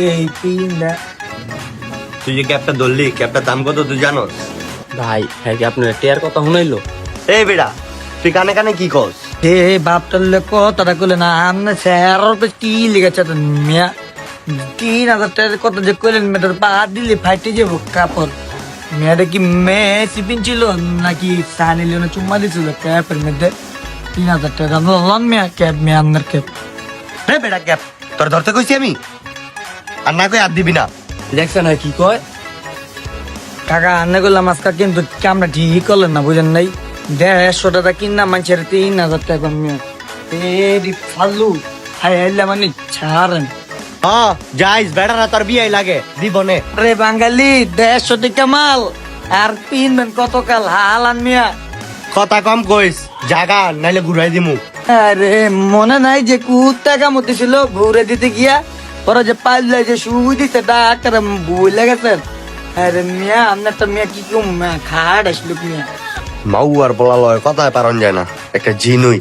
এই পিন না তুই যে ক্যাপটা ধরলি, ক্যাপটার দাম কত তুই জানোস? ভাই হ্যাঁ কি আপনার টেয়ার কথা শুনাইলো? এই বেড়া, তুই কানে কানে কি কস? এ বাপটার কথাটা কইলে না আমনে স্যার কি লিখেছে মিয়া 3,000 টাকার কথা যে কইলেন মেয়েটার পা দিলে ফাইটে যাবো কাপড়। মেয়েটা কি মেসি পিনছিল নাকি সানি লিওনে চুম্মা দিছিল ক্যাপের মধ্যে? 3,000 টাকা লন মিয়া ক্যাপ মিয়া আপনার ক্যাপ। রে বেড়া ক্যাপ তোর ধরতে কইছি আমি, আর না কই আর দিবি না। দেখছেন না কি কয়? কাকা আন্নে করলাম আজকা কিন্তু কামটা ঠিক করলেন না বুঝেন নাই। 150 টাকা কিনা মানুষের 3,000 টাকা মিয়া এ ফালু হাইলা মানে ছাড়েন। হ্যাঁ যাইস, বেড়ারা তোর বিয়াই লাগে জীবনে। রে বাঙালি 150 টাকা মাল আর পিনবেন কতকাল হালান মিয়া। কথা কম কইস, জাগা নাইলে ঘুরাই দিমু। আরে মনে নাই যে কুত্তা কামড় ছিল ঘুরে দিতে গিয়া ওরা যে পাইলে যে শুই দিতে ডাক্তার ভুলে গেছেন। আরে মিয়া আপনার তো মিয়া কি কম খাট আসলো মিয়া। মাউ আর বলা লয় কথায় পারন যায় না, একটা জিনুই।